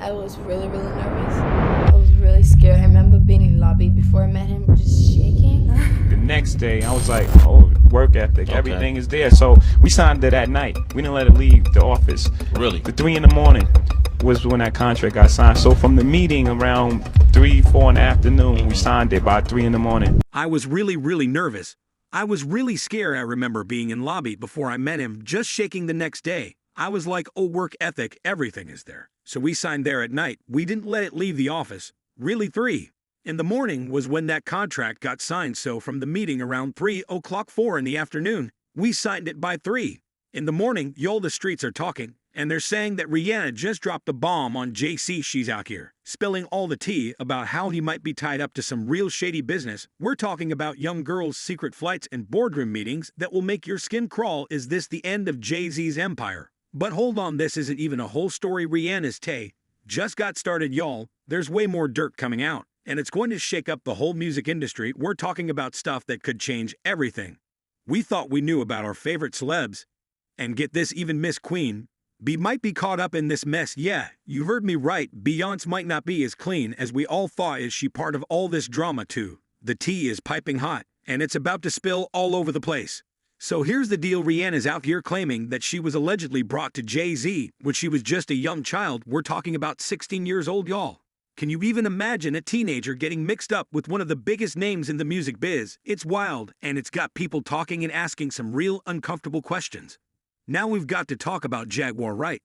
I was really, really nervous. I was really scared. I remember being in lobby before I met him, just shaking. The next day, I was like, oh, work ethic, everything is there. So we signed it that night. We didn't let it leave the office. Really? The 3 in the morning was when that contract got signed. So from the meeting around 3, 4 in the afternoon, we signed it by 3 in the morning. I was really nervous. I was really scared. I remember being in lobby before I met him, just shaking the next day. I was like, oh, work ethic, everything is there. So we signed there at night. We didn't let it leave the office. Really 3 in the morning was when that contract got signed. So from the meeting around 3 o'clock, 4 in the afternoon, we signed it by 3 in the morning. Y'all, the streets are talking, and they're saying that Rihanna just dropped a bomb on Jay-Z. She's out here spilling all the tea about how he might be tied up to some real shady business. We're talking about young girls' secret flights and boardroom meetings that will make your skin crawl. Is this the end of Jay-Z's empire? But hold on, this isn't even a whole story. Rihanna's Tay just got started, y'all. There's way more dirt coming out, and it's going to shake up the whole music industry. We're talking about stuff that could change everything. We thought we knew about our favorite celebs, and get this, even Miss Queen B might be caught up in this mess. Yeah, you heard me right. Beyoncé might not be as clean as we all thought. Is she part of all this drama too? The tea is piping hot, and it's about to spill all over the place. So here's the deal. Rihanna's out here claiming that she was allegedly brought to Jay-Z when she was just a young child. We're talking about 16 years old, y'all. Can you even imagine a teenager getting mixed up with one of the biggest names in the music biz? It's wild, and it's got people talking and asking some real uncomfortable questions. Now we've got to talk about Jaguar Wright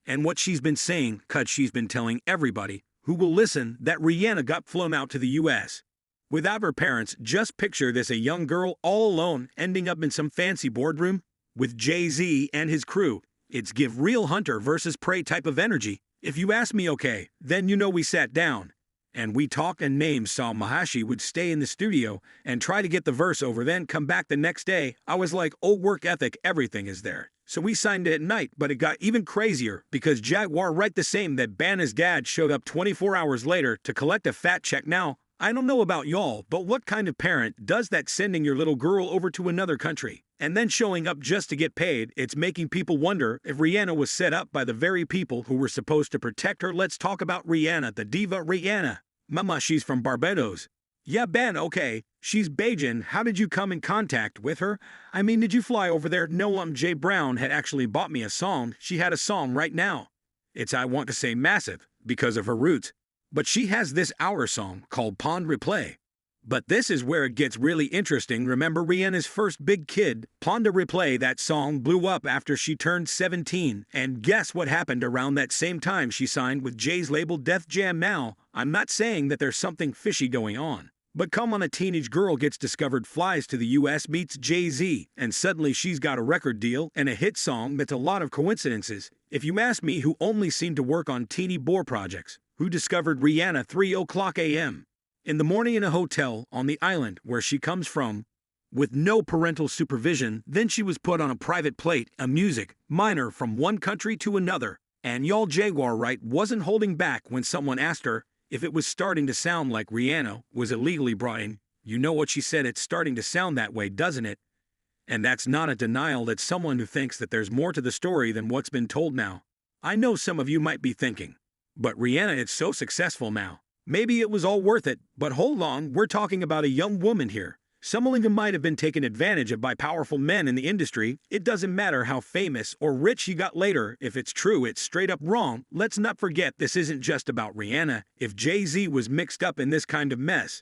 and what she's been saying, 'cause she's been telling everybody who will listen that Rihanna got flown out to the US without her parents. Just picture this, a young girl all alone ending up in some fancy boardroom with Jay-Z and his crew. It's give real hunter versus prey type of energy. If you ask me, okay, then you know we sat down and we talked, and names saw Mahashi would stay in the studio and try to get the verse over, then come back the next day. I was like, oh, work ethic, everything is there. So we signed it at night, but it got even crazier because Jaguar Wright, the same that Banna's dad, showed up 24 hours later to collect a fat check. Now, I don't know about y'all, but what kind of parent does that, sending your little girl over to another country and then showing up just to get paid? It's making people wonder if Rihanna was set up by the very people who were supposed to protect her. Let's talk about Rihanna, the diva Rihanna. Mama, she's from Barbados. Yeah, Ben, okay. She's Bajan. How did you come in contact with her? I mean, did you fly over there? No, Jay Brown had actually bought me a song. She had a song right now. It's, I want to say, massive because of her roots. But she has this hour song called Pond Replay. But this is where it gets really interesting. Remember Rihanna's first big kid, Pond Replay? That song blew up after she turned 17. And guess what happened around that same time? She signed with Jay's label Def Jam. Now, I'm not saying that there's something fishy going on, but come on, a teenage girl gets discovered, flies to the US, meets Jay-Z, and suddenly she's got a record deal and a hit song. That's a lot of coincidences. If you ask me, who only seemed to work on teeny bore projects, who discovered Rihanna 3 o'clock a.m. in the morning in a hotel on the island where she comes from with no parental supervision. Then she was put on a private plate, a music minor from one country to another. And y'all, Jaguar Wright wasn't holding back when someone asked her if it was starting to sound like Rihanna was illegally brought in. You know what she said? It's starting to sound that way, doesn't it? And that's not a denial. That's someone who thinks that there's more to the story than what's been told. Now, I know some of you might be thinking, but Rihanna is so successful now, maybe it was all worth it. But hold on, we're talking about a young woman here. Someone who might have been taken advantage of by powerful men in the industry. It doesn't matter how famous or rich she got later. If it's true, it's straight up wrong. Let's not forget, this isn't just about Rihanna. If Jay-Z was mixed up in this kind of mess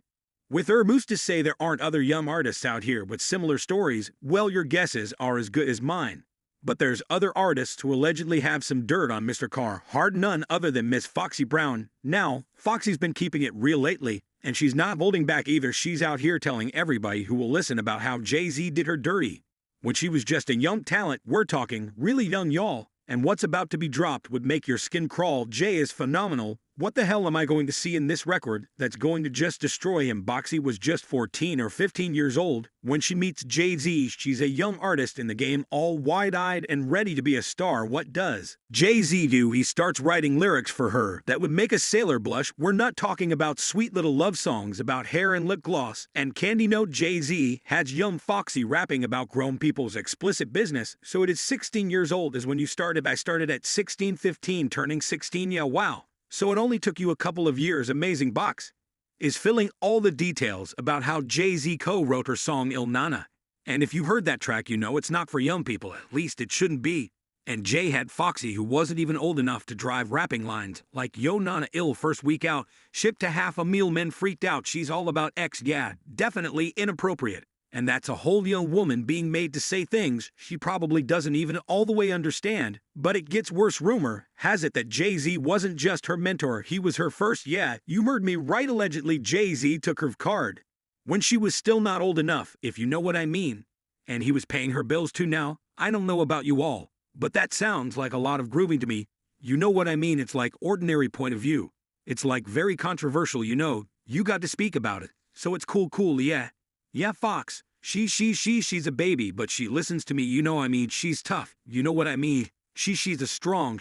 with her, who's to say there aren't other young artists out here with similar stories? Well, your guesses are as good as mine. But there's other artists who allegedly have some dirt on Mr. Carr. Hard none other than Miss Foxy Brown. Now, Foxy's been keeping it real lately, and she's not holding back either. She's out here telling everybody who will listen about how Jay-Z did her dirty when she was just a young talent. We're talking really young, y'all. And what's about to be dropped would make your skin crawl. Jay is phenomenal. What the hell am I going to see in this record that's going to just destroy him? Foxy was just 14 or 15 years old when she meets Jay-Z. She's a young artist in the game, all wide-eyed and ready to be a star. What does Jay-Z do? He starts writing lyrics for her that would make a sailor blush. We're not talking about sweet little love songs about hair and lip gloss and candy. No, Jay-Z has young Foxy rapping about grown people's explicit business. So it is 16 years old is when you started. I started at 16, 15, turning 16. Yeah, wow. So it only took you a couple of years. Amazing box is filling all the details about how Jay-Z co-wrote her song Il Nana. And if you heard that track, you know it's not for young people, at least it shouldn't be. And Jay had Foxy, who wasn't even old enough to drive rapping lines like Yo Nana Ill first week out, shipped to half a meal, men freaked out, she's all about X, yeah, definitely inappropriate. And that's a whole young woman being made to say things she probably doesn't even all the way understand. But it gets worse. Rumor has it that Jay-Z wasn't just her mentor, he was her first, yeah, you heard me right, allegedly Jay-Z took her card when she was still not old enough, if you know what I mean. And he was paying her bills too now. I don't know about you all, but that sounds like a lot of grooving to me. You know what I mean? It's like ordinary point of view. It's like very controversial, you know. You got to speak about it. So it's cool, yeah. Yeah, Fox. She's a baby, but she listens to me, you know I mean, she's tough, you know what I mean? She's strong.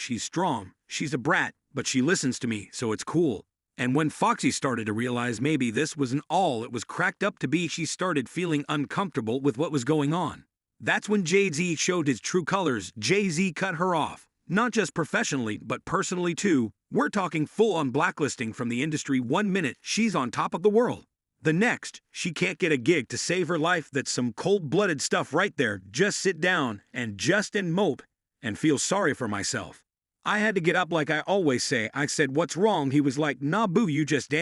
She's a brat, but she listens to me, so it's cool. And when Foxy started to realize maybe this wasn't all it was cracked up to be, she started feeling uncomfortable with what was going on. That's when Jay-Z showed his true colors. Jay-Z cut her off. Not just professionally, but personally too. We're talking full-on blacklisting from the industry. 1 minute, she's on top of the world. The next, she can't get a gig to save her life. That's some cold-blooded stuff right there. Just sit down and mope and feel sorry for myself. I had to get up like I always say. I said, what's wrong? He was like, nah boo, you just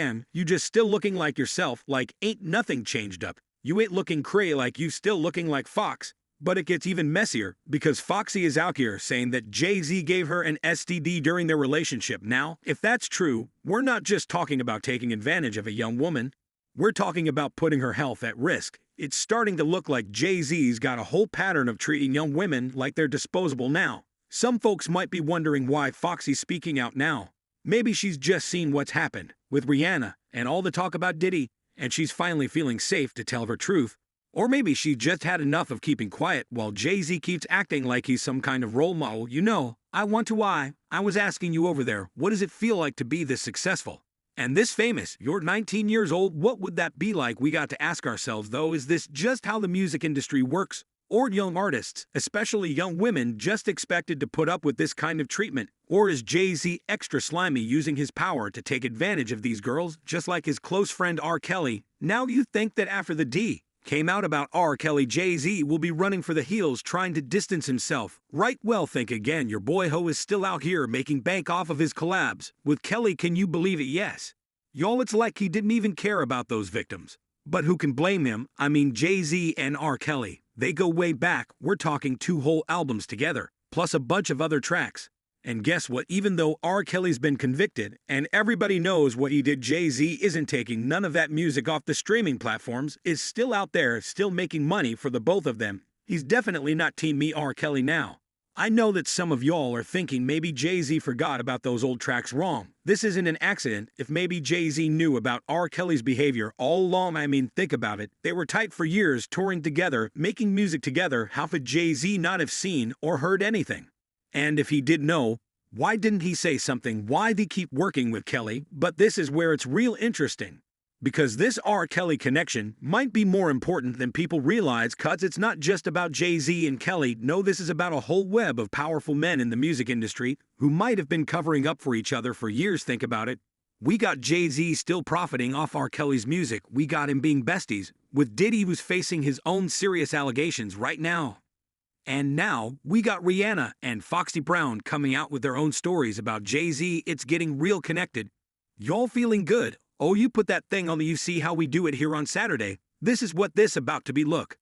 still looking like yourself, like ain't nothing changed up. You ain't looking cray, like you still looking like Fox. But it gets even messier because Foxy is out here saying that Jay-Z gave her an STD during their relationship. Now, if that's true, we're not just talking about taking advantage of a young woman. We're talking about putting her health at risk. It's starting to look like Jay-Z's got a whole pattern of treating young women like they're disposable now. Some folks might be wondering why Foxy's speaking out now. Maybe she's just seen what's happened with Rihanna and all the talk about Diddy, and she's finally feeling safe to tell her truth. Or maybe she just had enough of keeping quiet while Jay-Z keeps acting like he's some kind of role model. You know, I was asking you over there, what does it feel like to be this successful and this famous? You're 19 years old. What would that be like? We got to ask ourselves, though, is this just how the music industry works? Or young artists, especially young women, just expected to put up with this kind of treatment? Or is Jay-Z extra slimy, using his power to take advantage of these girls, just like his close friend R. Kelly? Now you think that after the D came out about R. Kelly, Jay-Z will be running for the heels, trying to distance himself. Right, well, think again. Your boy Ho is still out here making bank off of his collabs with Kelly. Can you believe it? Yes. Y'all, it's like he didn't even care about those victims. But who can blame him? I mean, Jay-Z and R. Kelly, they go way back. We're talking 2 whole albums together, plus a bunch of other tracks. And guess what? Even though R. Kelly's been convicted and everybody knows what he did, Jay-Z isn't taking none of that music off the streaming platforms, is still out there, still making money for the both of them. He's definitely not Team Me R. Kelly now. I know that some of y'all are thinking maybe Jay-Z forgot about those old tracks. Wrong. This isn't an accident. If maybe Jay-Z knew about R. Kelly's behavior all along, I mean, think about it. They were tight for years, touring together, making music together. How could Jay-Z not have seen or heard anything? And if he did know, why didn't he say something? Why did he keep working with Kelly? But this is where it's real interesting. Because this R. Kelly connection might be more important than people realize, cause it's not just about Jay-Z and Kelly. No, this is about a whole web of powerful men in the music industry who might have been covering up for each other for years. Think about it. We got Jay-Z still profiting off R. Kelly's music. We got him being besties with Diddy, who's facing his own serious allegations right now. And now, we got Rihanna and Foxy Brown coming out with their own stories about Jay-Z. It's getting real connected. Y'all feeling good? Oh, you put that thing on the You see how we do it here on Saturday. This is what this about to be. Look.